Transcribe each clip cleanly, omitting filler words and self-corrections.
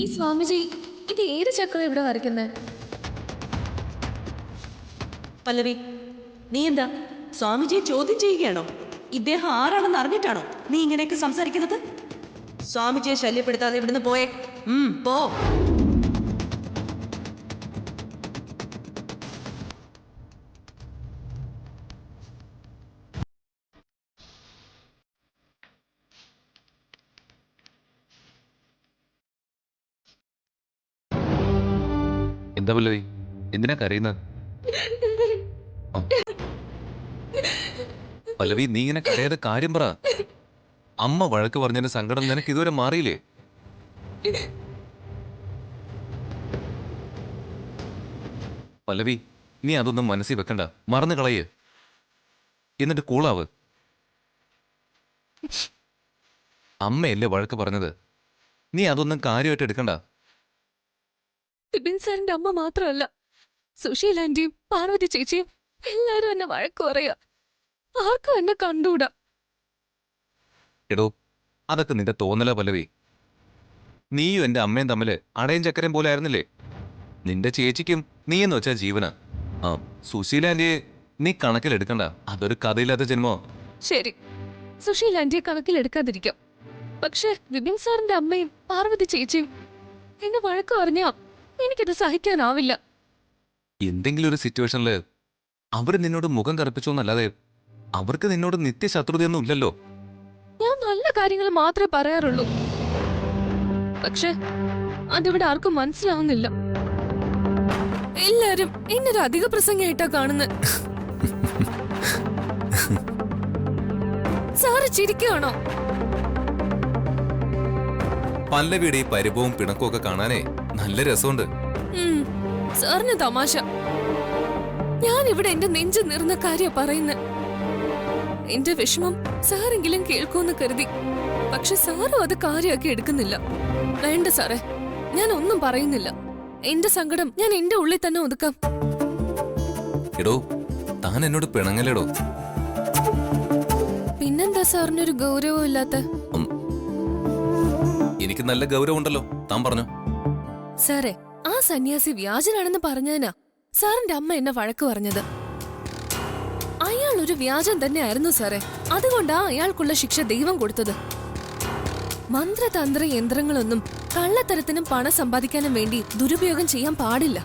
ഈ സ്വാമിജി ഇത് ഏത് ചക്രം ഇവിടെ വരയ്ക്കുന്നേ? പല്ലവി, നീ എന്താ സ്വാമിജിയെ ചോദ്യം ചെയ്യുകയാണോ? ഇദ്ദേഹം ആരാണെന്ന് അറിഞ്ഞിട്ടാണോ നീ ഇങ്ങനെയൊക്കെ സംസാരിക്കുന്നത്? സ്വാമിജിയെ ശല്യപ്പെടുത്താതെ ഇവിടുന്ന് പോയേ. പോ. എന്താ പല്ലവി, എന്തിനാ കരയുന്നത്? പല്ലവി, നീ ഇങ്ങനെ കരയാതെ കാര്യം പറ. അമ്മ വഴക്ക് പറഞ്ഞതിന്റെ സങ്കടം നിനക്ക് ഇതുവരെ മാറിയില്ലേ? പല്ലവി, നീ അതൊന്നും മനസ്സിൽ വെക്കണ്ട, മറന്നു കളയ്. എന്നിട്ട് കൂളാവ്. അമ്മയല്ലേ വഴക്ക് പറഞ്ഞത്, നീ അതൊന്നും കാര്യമായിട്ട് എടുക്കണ്ട. ബിപിൻ സാറിന്റെ അമ്മ മാത്രമല്ല, സുശീല ആന്റിയും പാർവതി ചേച്ചിയും എല്ലാരും എന്നെ വഴക്ക് പറയാ. ആർക്കും എന്നെ കണ്ടൂടാ. എടോ, അതൊക്കെ നിന്റെ തോന്നല പല്ലവി. നീയും എന്റെ അമ്മയും തമ്മില് അടയും ചക്കരയും പോലെ ആയിരുന്നില്ലേ? നിന്റെ ചേച്ചിക്കും നീ എന്ന് വെച്ചാ ജീവന. സുശീല ആന്റിയെ നീ കണക്കിലെടുക്കണ്ട, അതൊരു കഥയില്ലാത്ത ജന്മോ. ശരി, സുശീല ആന്റിയെ കണക്കിലെടുക്കാതിരിക്കാം. പക്ഷെ ബിപിൻ സാറിന്റെ അമ്മയും പാർവതി ചേച്ചിയും എന്നെ വഴക്ക് പറഞ്ഞാ എനിക്കത് സഹിക്കാനാവില്ല. എന്തെങ്കിലും ഒരു സിറ്റുവേഷനില് അവര് നിന്നോട് മുഖം കറുപ്പിച്ചോന്നല്ലാതെ അവർക്ക് നിന്നോട് നിത്യശത്രുതയൊന്നും ഇല്ലല്ലോ. ഞാൻ നല്ല കാര്യങ്ങൾ മാത്രമേ പറയാറുള്ളൂ. പക്ഷെ അതിവിടെ ആർക്കും മനസ്സിലാവുന്നില്ല. എല്ലാരും എന്നൊരു അധിക പ്രസംഗമായിട്ടാ കാണുന്നത്. സാറ് ചിരിക്കുകയാണോ? പല്ലവിയുടെ ഈ പരിഭവവും പിണക്കവും ഒക്കെ കാണാനേ നല്ല രസമുണ്ട്. സാറിന് തമാശ. ഞാൻ ഇവിടെ എന്റെ നെഞ്ച് നിറഞ്ഞ കാര്യ പറയുന്നത്. എന്റെ വിഷമം സാറെങ്കിലും കേൾക്കുമെന്ന് കരുതി. പക്ഷെ സാറും അത് കാര്യമാക്കി എടുക്കുന്നില്ല. വേണ്ട സാറേ, ഞാൻ ഒന്നും പറയുന്നില്ല. എന്റെ സങ്കടം ഞാൻ എന്റെ ഉള്ളിൽ തന്നെ ഒതുക്കാം. എടോ, താൻ എന്നോട് പിണങ്ങലേടോ. പിന്നെന്താ സാറിനൊരു ഗൗരവം ഇല്ലാത്ത? എനിക്ക് നല്ല ഗൗരവം ഉണ്ടല്ലോ, താൻ പറഞ്ഞു. സാറേ, ആ സന്യാസി വ്യാജനാണെന്ന് പറഞ്ഞാനാ സാറിന്റെ അമ്മ എന്നെ വഴക്ക് പറഞ്ഞത്. അയാൾ ഒരു വ്യാജൻ തന്നെയായിരുന്നു സാറേ. അതുകൊണ്ടാ അയാൾക്കുള്ള ശിക്ഷ ദൈവം കൊടുത്തത്. മന്ത്രതന്ത്ര യന്ത്രങ്ങളൊന്നും കള്ളത്തരത്തിനും പണം സമ്പാദിക്കാനും വേണ്ടി ദുരുപയോഗം ചെയ്യാൻ പാടില്ല.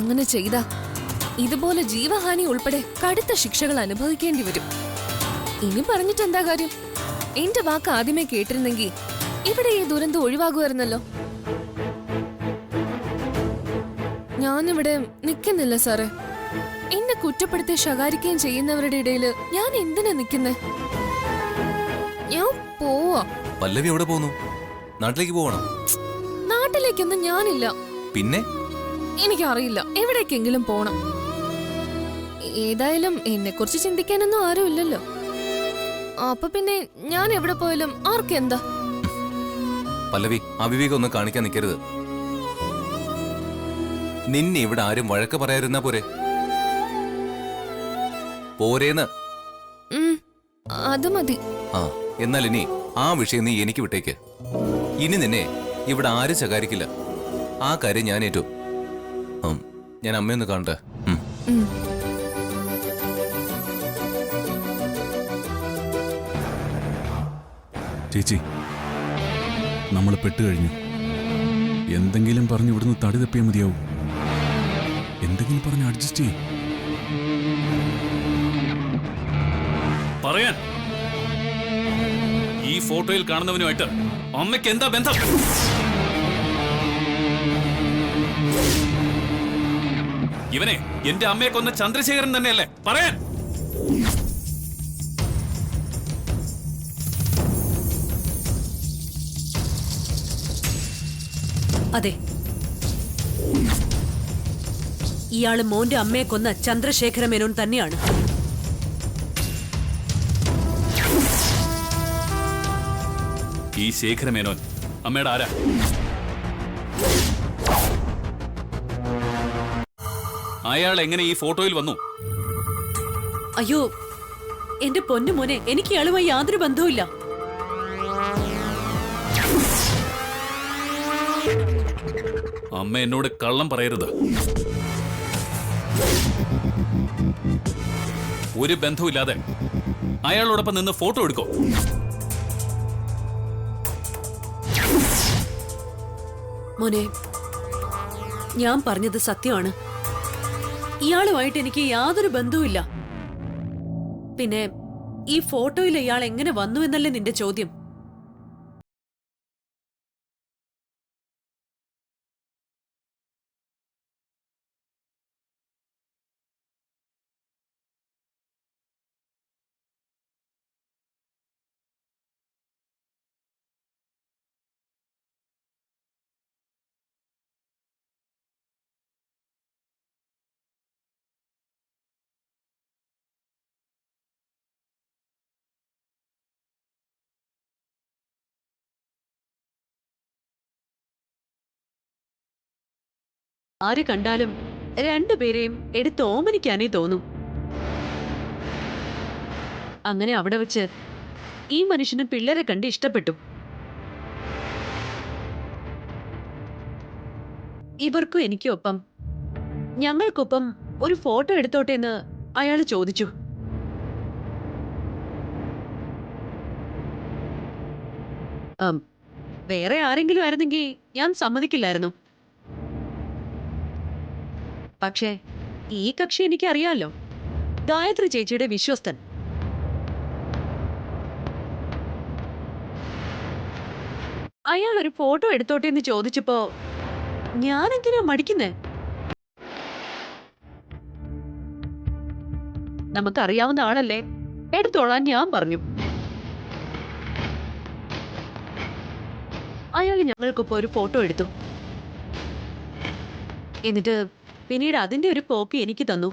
അങ്ങനെ ചെയ്ത ഇതുപോലെ ജീവഹാനി ഉൾപ്പെടെ കടുത്ത ശിക്ഷകൾ അനുഭവിക്കേണ്ടി വരും. ഇനി പറഞ്ഞിട്ട് എന്താ കാര്യം? എന്റെ വാക്ക് ആദ്യമേ കേട്ടിരുന്നെങ്കിൽ ഇവിടെ ഈ ദുരന്തം ഒഴിവാകുമായിരുന്നല്ലോ. ഞാനിവിടെ നിൽക്കുന്നില്ല സാറേ. എന്നെ കുറ്റപ്പെടുത്തി ശകാരിക്കുകയും ചെയ്യുന്നവരുടെ ഇടയിൽ ഞാൻ എന്തിനാ നിൽക്കുന്നേ? ഞാൻ പോവാ. പല്ലവി എവിടെ പോകുന്നു? നാട്ടിലേക്ക് പോകണം. നാട്ടിലേക്കൊന്നും ഞാനില്ല. പിന്നെ? എനിക്കറിയില്ല, എവിടേക്കെങ്കിലും പോണം. ഏതായാലും എന്നെ കുറിച്ച് ചിന്തിക്കാനൊന്നും ആരും ഇല്ലല്ലോ. അപ്പൊ പിന്നെ ഞാൻ എവിടെ പോയാലും ആർക്കെന്താ? പല്ലവി, അവിവേകം ഒന്നും കാണിക്കാൻ നിൽക്കരുത്. നിന്നെ ഇവിടെ ആരും വഴക്ക് പറയാതിരുന്നാ പോരെ? പോരേന്ന്. അത് മതി. എന്നാൽ ഇനി ആ വിഷയം നീ എനിക്ക് വിട്ടേക്ക്. ഇനി നിന്നെ ഇവിടെ ആരും ശകാരിക്കില്ല. ആ കാര്യം ഞാൻ ഏറ്റു. ഞാൻ അമ്മയൊന്ന് കാണട്ടെ. ചേച്ചി, നമ്മൾ പെട്ടുകഴിഞ്ഞു. എന്തെങ്കിലും പറഞ്ഞ് ഇവിടുന്ന് തടി തപ്പിയാൽ മതിയാവും. എന്തെങ്കിലും പറഞ്ഞ് അഡ്ജസ്റ്റ് ചെയ്യും. പറയാൻ ഈ ഫോട്ടോയിൽ കാണുന്നവനുമായിട്ട് അമ്മയ്ക്ക് എന്താ ബന്ധം? ഇവനെ എന്റെ അമ്മയെ കൊന്ന ചന്ദ്രശേഖരൻ തന്നെയല്ലേ? പറയാൻ. അതെ, ഇയാള് മോന്റെ അമ്മയെ കൊന്ന ചന്ദ്രശേഖര മേനോൻ തന്നെയാണ്. ഈ ശേഖര മേനോൻ അമ്മയുടെ ആരാ? അയാൾ എങ്ങനെ ഈ ഫോട്ടോയിൽ വന്നു? അയ്യോ, എന്റെ പൊന്നു മോനെ, എനിക്ക് ഇയാളുമായി യാതൊരു ബന്ധവുമില്ല. അമ്മ എന്നോട് കള്ളം പറയരുത്. ഒരു ബന്ധവുമില്ലാതെ അയാളോടൊപ്പം നിന്ന് ഫോട്ടോ എടുക്കോ? മോനെ, ഞാൻ പറഞ്ഞത് സത്യമാണ്. ഇയാളുമായിട്ട് എനിക്ക് യാതൊരു ബന്ധവുമില്ല. പിന്നെ ഈ ഫോട്ടോയിൽ ഇയാൾ എങ്ങനെ വന്നു എന്നല്ലേ നിന്റെ ചോദ്യം? ആര് കണ്ടാലും രണ്ടുപേരെയും എടുത്ത് ഓമനിക്കാനേ തോന്നും. അങ്ങനെ അവിടെ വെച്ച് ഈ മനുഷ്യന് പിള്ളേരെ കണ്ട് ഇഷ്ടപ്പെട്ടു. ഇവർക്കും എനിക്കൊപ്പം, ഞങ്ങൾക്കൊപ്പം ഒരു ഫോട്ടോ എടുത്തോട്ടെ എന്ന് അയാൾ ചോദിച്ചു. വേറെ ആരെങ്കിലും ആയിരുന്നെങ്കിൽ ഞാൻ സമ്മതിക്കില്ലായിരുന്നു. പക്ഷേ ഈ കക്ഷി എനിക്കറിയാലോ, ഗായത്രി ചേച്ചിയുടെ വിശ്വസ്തൻ. അയാൾ ഒരു ഫോട്ടോ എടുത്തോട്ടെ എന്ന് ചോദിച്ചപ്പോ ഞാനെന്തിനാ മടിക്കുന്നേ? നമുക്കറിയാവുന്ന ആളല്ലേ, എടുത്തോളാൻ ഞാൻ പറഞ്ഞു. അയാൾ ഞങ്ങൾക്കൊപ്പം ഒരു ഫോട്ടോ എടുത്തു. എന്നിട്ട് പിന്നീട് അതിന്റെ ഒരു കോപ്പി എനിക്ക് തന്നു.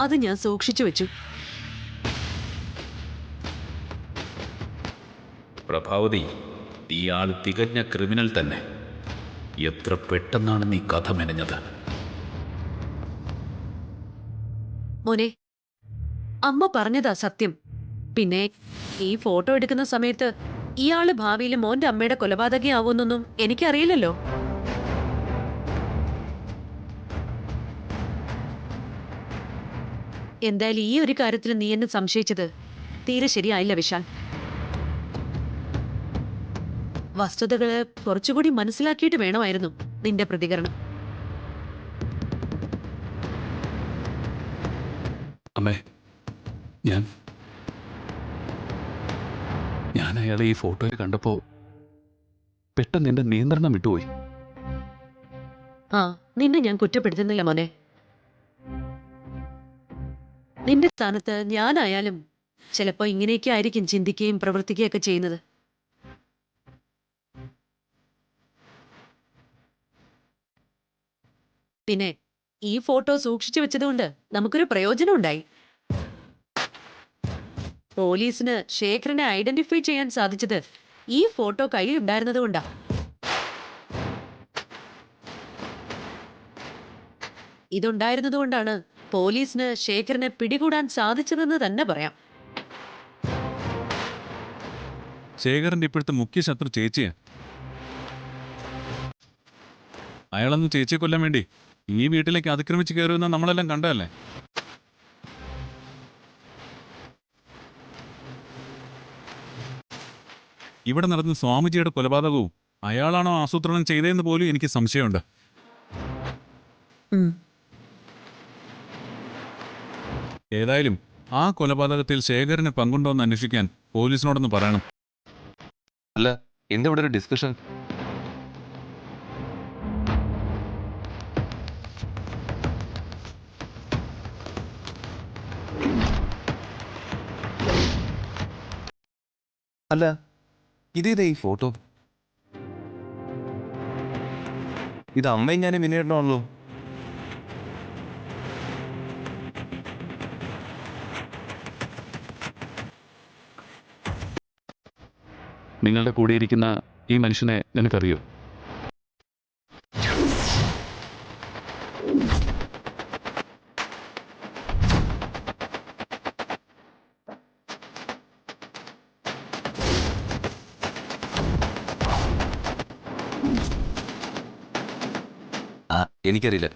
അത് ഞാൻ സൂക്ഷിച്ചു വെച്ചു. പ്രഭാവതി, നീ ആൾ തികഞ്ഞ ക്രിമിനൽ തന്നെ. എത്ര പെട്ടെന്നാണ് നീ കഥ മെനഞ്ഞത്. മോനെ, അമ്മ പറഞ്ഞതാ സത്യം. പിന്നെ ഈ ഫോട്ടോ എടുക്കുന്ന സമയത്ത് ഇയാള് ഭാവിയിൽ മോന്റെ അമ്മയുടെ കൊലപാതകയാവുന്നൊന്നും എനിക്കറിയില്ലല്ലോ. എന്തായാലും ഈ ഒരു കാര്യത്തിൽ നീ എന്നെ സംശയിച്ചത് തീരെ ശരിയായില്ല വിശാൽ. വസ്തുതകള് കുറച്ചുകൂടി മനസ്സിലാക്കിയിട്ട് വേണമായിരുന്നു നിന്റെ പ്രതികരണം. അമ്മേ, ഞാൻ അയാളെ ഈ ഫോട്ടോയിൽ കണ്ടപ്പോ പെട്ടെന്ന് എന്റെ നിയന്ത്രണം വിട്ടുപോയി. നിന്നെ ഞാൻ കുറ്റപ്പെടുത്തുന്നില്ല മോനെ. നിന്റെ സ്ഥാനത്ത് ഞാനായാലും ചിലപ്പോ ഇങ്ങനെയൊക്കെ ആയിരിക്കും ചിന്തിക്കുകയും പ്രവർത്തിക്കുകയൊക്കെ ചെയ്യുന്നത്. പിന്നെ ഈ ഫോട്ടോ സൂക്ഷിച്ചു വെച്ചതുകൊണ്ട് നമുക്കൊരു പ്രയോജനം ഉണ്ടായി. പോലീസിന് ശേഖരനെ ഐഡന്റിഫൈ ചെയ്യാൻ സാധിച്ചത് ഈ ഫോട്ടോ കയ്യിൽ ഉണ്ടായിരുന്നത് കൊണ്ടാ. ഇതുണ്ടായിരുന്നത് കൊണ്ടാണ് പോലീസിന് ശേഖരനെ പിടികൂടാൻ സാധിച്ചതെന്ന് തന്നെ പറയാം. ശേഖരന്റെ ഇപ്പോഴത്തെ മുഖ്യ ശത്രു ചേച്ചിയാ. അയാളൊന്ന് ചേച്ചിയെ കൊല്ലാൻ വേണ്ടി ഈ വീട്ടിലേക്ക് അതിക്രമിച്ച് കയറുമെന്ന് നമ്മളെല്ലാം കണ്ടതല്ലേ? ഇവിടെ നടന്ന സ്വാമിജിയുടെ കൊലപാതകവും അയാളാണോ ആസൂത്രണം ചെയ്തതെന്ന് പോലും എനിക്ക് സംശയമുണ്ട്. ഏതായാലും ആ കൊലപാതകത്തിൽ ശേഖരന് പങ്കുണ്ടോന്ന് അന്വേഷിക്കാൻ പോലീസിനോടൊന്ന് പറയണം. അല്ല, എന്തിവിടെ ഒരു ഡിസ്കഷൻ? അല്ല, ഇതേതാ ഈ ഫോട്ടോ? ഇത് അമ്മയും ഞാനും വിനേട്ടനാണല്ലോ. നിങ്ങളുടെ കൂടെ ഇരിക്കുന്ന ഈ മനുഷ്യനെ നിനക്കറിയോ? എനിക്കറിയില്ല.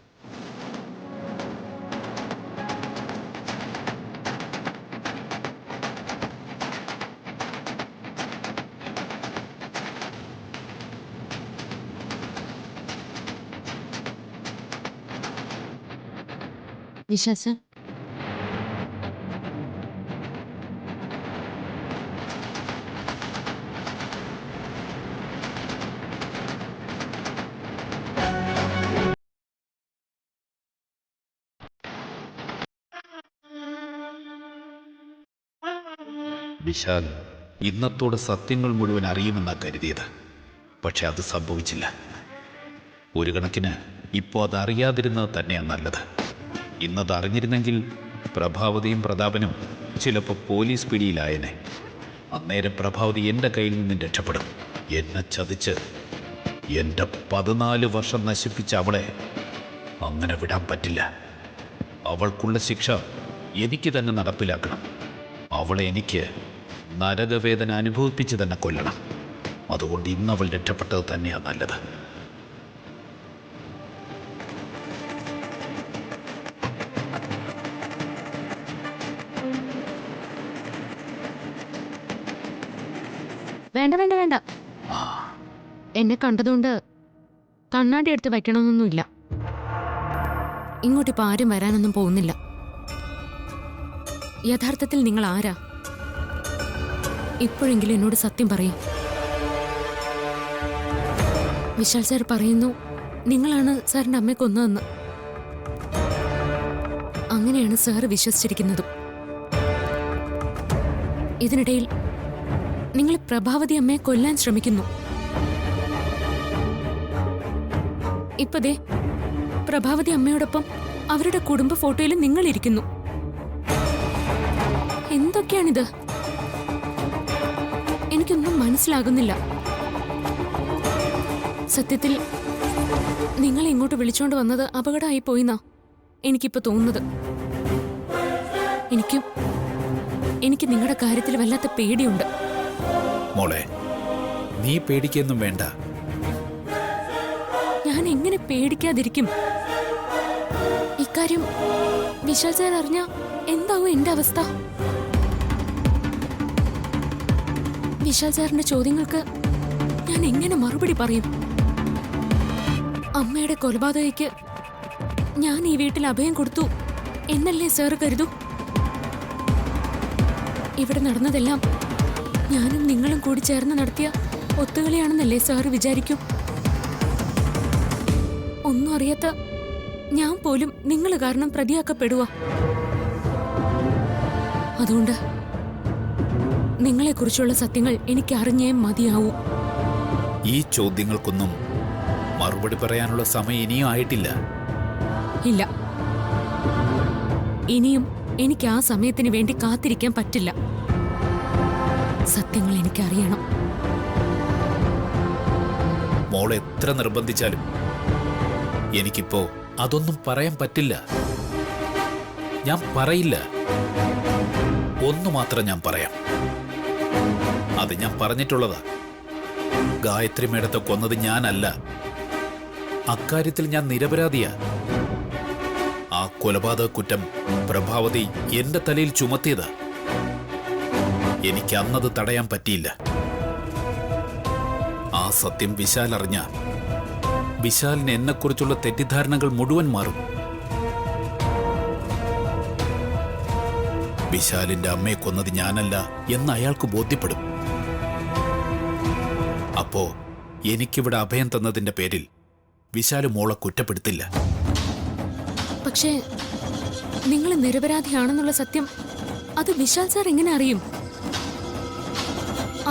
വിശ്വാസ വിശാൽ ഇന്നത്തോടെ സത്യങ്ങൾ മുഴുവൻ അറിയുമെന്നാണ് കരുതിയത്. പക്ഷെ അത് സംഭവിച്ചില്ല. ഒരു കണക്കിന് ഇപ്പോൾ അതറിയാതിരുന്നത് തന്നെയാണ് നല്ലത്. ഇന്നത് അറിഞ്ഞിരുന്നെങ്കിൽ പ്രഭാവതിയും പ്രതാപനും ചിലപ്പോൾ പോലീസ് പിടിയിലായനെ. അന്നേരം പ്രഭാവതി എൻ്റെ കയ്യിൽ നിന്നും രക്ഷപ്പെടും. എന്നെ ചതിച്ച് എൻ്റെ 14 വർഷം നശിപ്പിച്ച അവളെ അങ്ങനെ വിടാൻ പറ്റില്ല. അവൾക്കുള്ള ശിക്ഷ എനിക്ക് തന്നെ നടപ്പിലാക്കണം. അവളെ എനിക്ക് നരകവേദന അനുഭവിപ്പിച്ച് തന്നെ കൊല്ലണം. അതുകൊണ്ട് ഇന്ന് അവൾ രക്ഷപ്പെട്ടത് തന്നെയാണ് നല്ലത്. വേണ്ട വേണ്ട വേണ്ട. എന്നെ കണ്ടതുകൊണ്ട് കണ്ണാടി എടുത്ത് വയ്ക്കണമെന്നൊന്നുമില്ല. ഇങ്ങോട്ടിപ്പോൾ ആരും വരാനൊന്നും പോകുന്നില്ല. യഥാർത്ഥത്തിൽ നിങ്ങൾ ആരാ? ഇപ്പോഴെങ്കിലും എന്നോട് സത്യം പറയും. വിശാൽ സാർ പറയുന്നു നിങ്ങളാണ് സാറിന്റെ അമ്മയെ കൊന്നതെന്ന്. അങ്ങനെയാണ് സാർ വിശ്വസിച്ചിരിക്കുന്നതും. ഇതിനിടയിൽ നിങ്ങൾ പ്രഭാവതി അമ്മയെ കൊല്ലാൻ ശ്രമിക്കുന്നു. ഇപ്പതേ പ്രഭാവതി അമ്മയോടൊപ്പം അവരുടെ കുടുംബ ഫോട്ടോയിൽ നിങ്ങൾ ഇരിക്കുന്നു. എന്തൊക്കെയാണിത്? എനിക്കൊന്നും മനസ്സിലാകുന്നില്ല. സത്യത്തിൽ നിങ്ങളെ ഇങ്ങോട്ട് വിളിച്ചോണ്ട് വന്നത് അപകടമായി പോയിന്നാ എനിക്കിപ്പോ തോന്നുന്നത്. എനിക്ക് നിങ്ങളുടെ കാര്യത്തിൽ വല്ലാത്ത പേടിയുണ്ട്. മോളെ, നീ പേടിക്കൊന്നും വേണ്ട. ഞാൻ എങ്ങനെ പേടിക്കാതിരിക്കും? ഇക്കാര്യം വിശാൽ സാർ അറിഞ്ഞ എന്താവും എന്റെ അവസ്ഥ? വിശാൽ സാറിന്റെ ചോദ്യങ്ങൾക്ക് ഞാൻ എങ്ങനെ മറുപടി പറയും? അമ്മയുടെ കൊലപാതകയ്ക്ക് ഞാൻ ഈ വീട്ടിൽ അഭയം കൊടുത്തു എന്നല്ലേ സാർ കരുതൂ? ഇവിടെ നടന്നതെല്ലാം ഞാനും നിങ്ങളും കൂടി ചേർന്ന് നടത്തിയ ഒത്തുകളിയാണെന്നല്ലേ സാറ് വിചാരിക്കും? ഒന്നും അറിയാത്ത ഞാൻ പോലും നിങ്ങൾ കാരണം പ്രതിയാക്കപ്പെടുക. അതുകൊണ്ട് നിങ്ങളെക്കുറിച്ചുള്ള സത്യങ്ങൾ എനിക്ക് അറിഞ്ഞേ മതിയാവൂ. ഈ ചോദ്യങ്ങൾക്കൊന്നും മറുപടി പറയാനുള്ള സമയം ഇനിയും ആയിട്ടില്ല. ഇല്ല, ഇനിയും എനിക്ക് ആ സമയത്തിന് വേണ്ടി കാത്തിരിക്കാൻ പറ്റില്ല. സത്യങ്ങൾ എനിക്കറിയണം. മോൾ എത്ര നിർബന്ധിച്ചാലും എനിക്കിപ്പോ അതൊന്നും പറയാൻ പറ്റില്ല. ഞാൻ പറയില്ല. ഒന്നു മാത്രം ഞാൻ പറയാം. അത് ഞാൻ പറഞ്ഞിട്ടുള്ളതാ. ഗായത്രി മേഡത്തെ കൊന്നത് ഞാനല്ല. അക്കാര്യത്തിൽ ഞാൻ നിരപരാധിയാ. ആ കൊലപാതക കുറ്റം പ്രഭാവതി എന്റെ തലയിൽ ചുമത്തിയതാ. എനിക്ക് അന്നത് തടയാൻ പറ്റിയില്ല. ആ സത്യം വിശാൽ അറിഞ്ഞ വിശാലിന് എന്നെക്കുറിച്ചുള്ള തെറ്റിദ്ധാരണകൾ മുഴുവൻ മാറും. വിശാലിന്റെ അമ്മയെ കൊന്നത് ഞാനല്ല എന്ന് അയാൾക്ക് ബോധ്യപ്പെടും. അപ്പോ എനിക്കിവിടെ അഭയം തന്നതിന്റെ പേരിൽ വിശാല് മോളെ കുറ്റപ്പെടുത്തില്ല. പക്ഷേ നിങ്ങൾ നിരപരാധിയാണെന്നുള്ള സത്യം അത് വിശാൽ സാർ എങ്ങനെ അറിയും?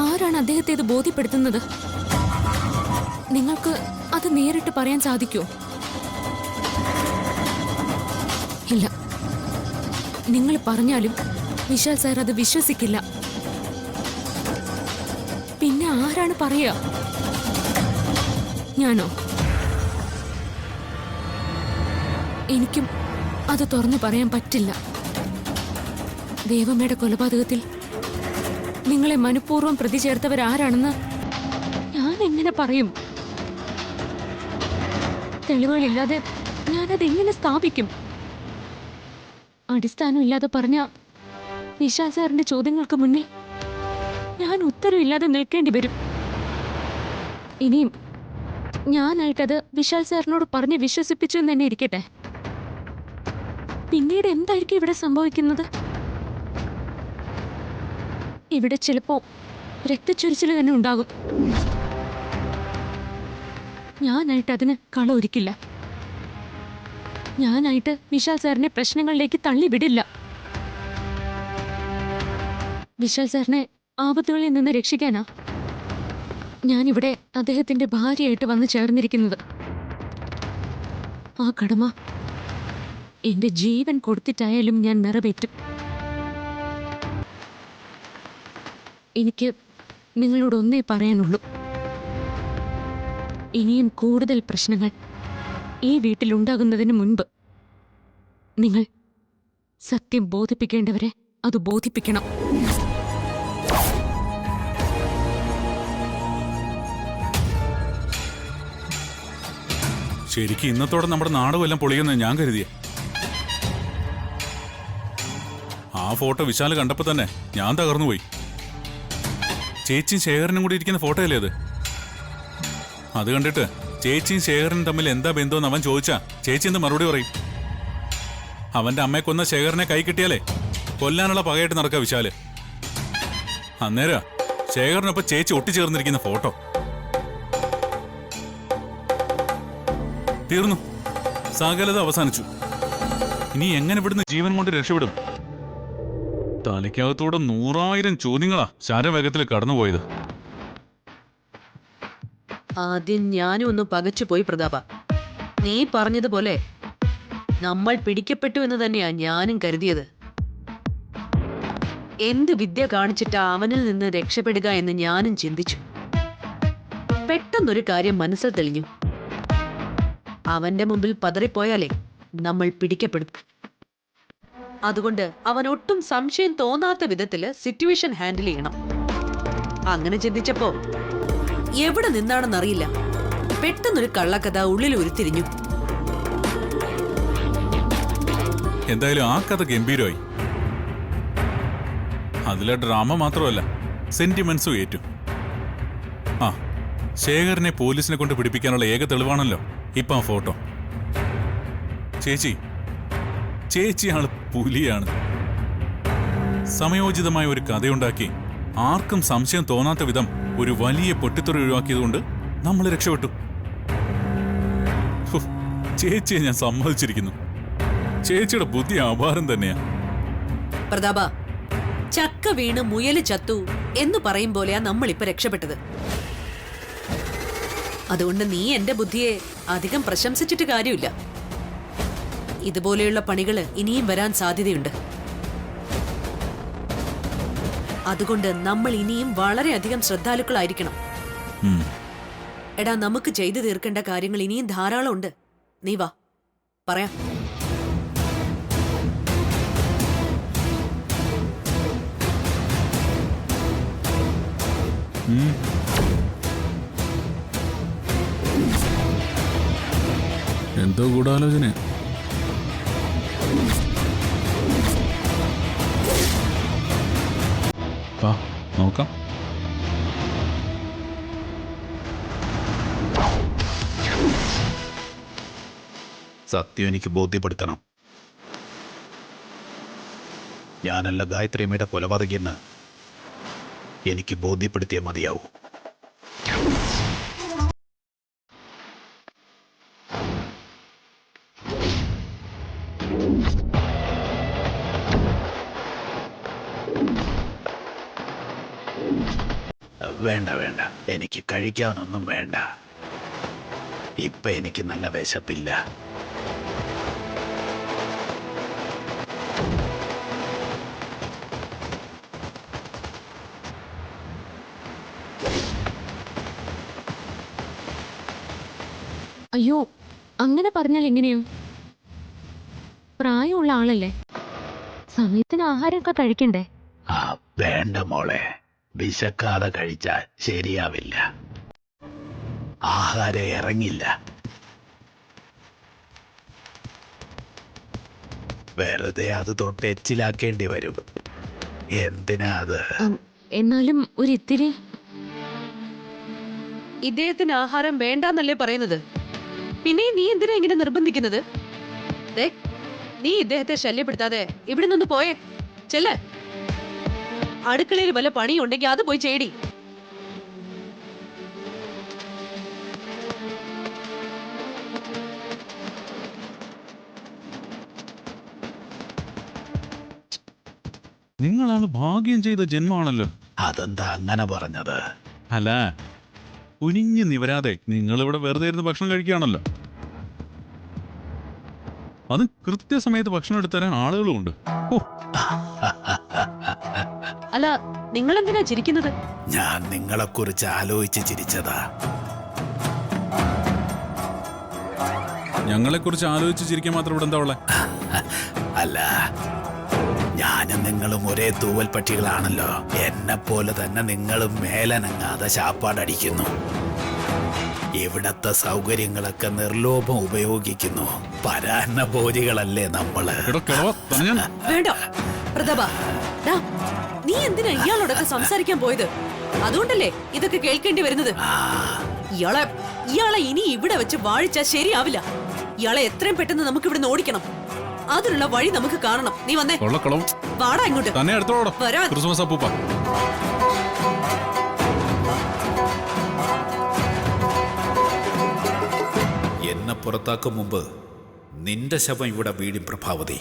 ആരാണ് അദ്ദേഹത്തെ ഇത് ബോധ്യപ്പെടുത്തുന്നത്? നിങ്ങൾക്ക് അത് നേരിട്ട് പറയാൻ സാധിക്കുമോ? ഇല്ല, നിങ്ങൾ പറഞ്ഞാലും വിശാൽ സാർ അത് വിശ്വസിക്കില്ല. പിന്നെ ആരാണ് പറയുക? ഞാനോ? എനിക്കും അത് തുറന്നു പറയാൻ പറ്റില്ല. ദേവമ്മയുടെ കൊലപാതകത്തിൽ നിങ്ങളെ മനഃപൂർവ്വം പ്രതി ചേർത്തവരാരാണെന്ന് ഞാൻ എങ്ങനെ പറയും? തെളിവുകളില്ലാതെ ഞാനതെങ്ങനെ സ്ഥാപിക്കും? അടിസ്ഥാനമില്ലാതെ പറഞ്ഞ വിശാൽ സാറിന്റെ ചോദ്യങ്ങൾക്ക് മുന്നിൽ ഞാൻ ഉത്തരവില്ലാതെ നിൽക്കേണ്ടി വരും. ഇനിയും ഞാനായിട്ടത് വിശാൽ സാറിനോട് പറഞ്ഞ് വിശ്വസിപ്പിച്ചു എന്ന് തന്നെ ഇരിക്കട്ടെ. പിന്നീട് എന്തായിരിക്കും ഇവിടെ സംഭവിക്കുന്നത്? ഇവിടെ ചിലപ്പോ രക്തച്ചൊരിച്ചിൽ തന്നെ ഉണ്ടാകും. ഞാനായിട്ട് അതിന് കളൊരുക്കില്ല. ഞാനായിട്ട് വിശാൽ സാറിനെ പ്രശ്നങ്ങളിലേക്ക് തള്ളിവിടില്ല. വിശാൽ സാറിനെ ആപത്തുകളിൽ നിന്ന് രക്ഷിക്കാനാ ഞാനിവിടെ അദ്ദേഹത്തിന്റെ ഭാര്യയായിട്ട് വന്നു ചേർന്നിരിക്കുന്നത്. ആ കടമ എന്റെ ജീവൻ കൊടുത്തിട്ടായാലും ഞാൻ നിറവേറ്റും. എനിക്ക് നിങ്ങളോട് ഒന്നേ പറയാനുള്ളൂ. ഇനിയും കൂടുതൽ പ്രശ്നങ്ങൾ ഈ വീട്ടിലുണ്ടാകുന്നതിന് മുൻപ് നിങ്ങൾ സത്യം ബോധിപ്പിക്കേണ്ടവരെ അത് ബോധിപ്പിക്കണം. ശരിക്കും ഇന്നത്തോടെ നമ്മുടെ നാട് വല്ലതും പൊളിയെന്ന് ഞാൻ കരുതിയ. ആ ഫോട്ടോ വിശാല് കണ്ടപ്പോ തന്നെ ഞാൻ തകർന്നുപോയി. ചേച്ചിയും ശേഖരനും കൂടി ഇരിക്കുന്ന ഫോട്ടോ അല്ലേ അത്? അത് കണ്ടിട്ട് ചേച്ചിയും ശേഖരനും തമ്മിൽ എന്താ ബന്ധമെന്ന് അവൻ ചോദിച്ചാ ചേച്ചി എന്ത് മറുപടി പറയും? അവന്റെ അമ്മയെ കൊന്ന ശേഖരനെ കൈ കിട്ടിയാലേ കൊല്ലാനുള്ള പകയായിട്ട് നടക്കുക വിശാല്. അന്നേരാ ശേഖരനൊപ്പം ചേച്ചി ഒട്ടിച്ചേർന്നിരിക്കുന്ന ഫോട്ടോ. തീർന്നു, സകലത അവസാനിച്ചു. ഇനി എങ്ങനെ ഇവിടുന്ന് ജീവൻ കൊണ്ട് രക്ഷപ്പെടും? തലയ്ക്കകത്തൂടെ 100,000 ചോദ്യങ്ങളാ ശരവേഗത്തിൽ കടന്നുപോയത്. ആദ്യം ഞാനും ഒന്ന് പകച്ചുപോയി പ്രതാപ. നീ പറഞ്ഞതുപോലെ നമ്മൾ പിടിക്കപ്പെട്ടു എന്ന് തന്നെയാ ഞാനും കരുതിയത്. എന്ത് വിദ്യ കാണിച്ചിട്ടാ അവനിൽ നിന്ന് രക്ഷപ്പെടുക എന്ന് ഞാനും ചിന്തിച്ചു. പെട്ടെന്നൊരു കാര്യം മനസ്സിൽ തെളിഞ്ഞു. അവന്റെ മുമ്പിൽ പതറിപ്പോയാലേ നമ്മൾ പിടിക്കപ്പെടും. അതുകൊണ്ട് അവൻ ഒട്ടും സംശയം തോന്നാത്ത വിധത്തില് സിറ്റുവേഷൻ ഹാൻഡിൽ ചെയ്യണം. അങ്ങനെ ചിന്തിച്ചപ്പോ എവിടെ നിന്നാണെന്നറിയില്ല, പെട്ടെന്നൊരു കള്ളക്കഥ ഉള്ളിൽ ഉരുത്തിരിഞ്ഞു. എന്തായാലും ആ കഥ ഗംഭീരമായി. അതിലെ ഡ്രാമ മാത്രമല്ല, സെന്റിമെന്റ്സും ഏറ്റു. ആ, ശേഖരനെ പോലീസിനെ കൊണ്ട് പിടിപ്പിക്കാനുള്ള ഏക തെളിവാണല്ലോ ഇപ്പൊ ആ ഫോട്ടോ. ചേച്ചിയാണ് പുലിയാണ്. സമയോചിതമായ ഒരു കഥയുണ്ടാക്കി ആർക്കും സംശയം തോന്നാത്ത വിധം ഒരു വലിയ പൊട്ടിത്തെറി ഒഴിവാക്കിയതുകൊണ്ട് നമ്മൾ രക്ഷപ്പെട്ടു. ചേച്ചിയെ ഞാൻ സമ്മതിച്ചിരിക്കുന്നു. ചേച്ചിയുടെ ബുദ്ധി അപാരം തന്നെയാ. പ്രതാപ, ചക്ക വീണ് മുയല് ചത്തു എന്ന് പറയും പോലെയാ നമ്മളിപ്പോ രക്ഷപ്പെട്ടത്. അതുകൊണ്ട് നീ എന്റെ ബുദ്ധിയെ അധികം പ്രശംസിച്ചിട്ട് കാര്യമില്ല. ഇതുപോലെയുള്ള പണികള് ഇനിയും വരാൻ സാധ്യതയുണ്ട്. അതുകൊണ്ട് നമ്മൾ ഇനിയും വളരെയധികം ശ്രദ്ധാലുക്കളായിരിക്കണം. എടാ, നമുക്ക് ചെയ്തു തീർക്കേണ്ട കാര്യങ്ങൾ ഇനിയും ധാരാളം ഉണ്ട്. നീ വാ, പറയാം. എന്തോ ഗൂഢാലോചന. നോക്കാം. സത്യം എനിക്ക് ബോധ്യപ്പെടുത്തണം. ഞാനല്ല ഗായത്രിയമ്മയുടെ കൊലപാതകിയെന്ന് എനിക്ക് ബോധ്യപ്പെടുത്തിയേ മതിയാവൂ. വേണ്ട വേണ്ട, എനിക്ക് കഴിക്കാനൊന്നും വേണ്ട. ഇപ്പൊ എനിക്ക് നല്ല വിശപ്പില്ല. അയ്യോ, അങ്ങനെ പറഞ്ഞാൽ എങ്ങനെയോ? പ്രായമുള്ള ആളല്ലേ, സമയത്തിന് ആഹാരമൊക്കെ കഴിക്കണ്ടേ? വേണ്ട മോളെ, വിശക്കാതെ കഴിച്ചാൽ ശരിയാവില്ല. ആഹാരം ഇറങ്ങില്ല. വെറുതെ അത് തൊട്ട് എച്ചിലാക്കേണ്ടി വരും. എന്തിനാ അത്? എന്നാലും ഒരിത്തിരി. ഇദ്ദേഹത്തിന് ആഹാരം വേണ്ടാന്നല്ലേ പറയുന്നത്? പിന്നെ നീ എന്തിനാ ഇങ്ങനെ നിർബന്ധിക്കുന്നത്? ദേ, നീ ഇദ്ദേഹത്തെ ശല്യപ്പെടുത്താതെ ഇവിടെ നിന്ന് പോയേ. ചെല്ല്. അടുക്കളയിൽ വല്ല പണിയുണ്ടെങ്കിൽ അത് പോയി ചേടി. നിങ്ങളാണ് ഭാഗ്യം ചെയ്ത ജന്മമാണല്ലോ. അതെന്താ അങ്ങനെ പറഞ്ഞത്? അല്ല, കുനിഞ്ഞു നിവരാതെ നിങ്ങളിവിടെ വെറുതെ ഇരുന്ന് ഭക്ഷണം കഴിക്കുകയാണല്ലോ. അത് കൃത്യസമയത്ത് ഭക്ഷണം എടുത്തരാൻ ആളുകളുമുണ്ട്. ഓ, അല്ല, നിങ്ങൾ എന്തിനാ ചിരിക്കുന്നത്? ഞാൻ നിങ്ങളെക്കുറിച്ച് ആലോചിച്ച് ചിരിച്ചതാ. ഞങ്ങളെക്കുറിച്ച് ആലോചിച്ച് ചിരിക്കാൻ മാത്രം ഇവിടെ എന്താ ഉള്ളെ? അല്ല, ഞാനും നിങ്ങളും ഒരേ തൂവൽ പക്ഷികളാണല്ലോ. എന്നെ പോലെ തന്നെ നിങ്ങളും മേലനങ്ങാതെ ശാപ്പാടടിക്കുന്നു. ഇവിടത്തെ സൗകര്യങ്ങളൊക്കെ നിർലോഭം ഉപയോഗിക്കുന്നു. പരാന്നഭോജികളല്ലേ നമ്മള്? എടോ കിളവ, തന്നെ ഞാൻ വേണ്ട പ്രതാപ, ദാ, നീ എന്തിനാ ഇയാളോടൊക്കെ സംസാരിക്കാൻ പോയത്? അതുകൊണ്ടല്ലേ ഇതൊക്കെ കേൾക്കേണ്ടി വരുന്നത്. ഇയാളെ ഇനി ഇവിടെ വെച്ച് വാഴിച്ചാ ശരിയാവില്ല. ഇയാളെ എത്രയും പെട്ടെന്ന് നമുക്ക് ഇവിടെ ഓടിക്കണം. അതിനുള്ള വഴി നമുക്ക് കാണണം. നീ വന്നേ. കൊള്ളക്കളവും വാടാ ഇങ്ങോട്ട്. തന്നെ എടുത്തോളൂ. വരാൻ. ക്രിസ്മസ് അപ്പൂപ്പ. എന്നെ പുറത്താക്കും മുമ്പ് നിന്റെ ശവം ഇവിടെ വീടും പ്രഭാവതി.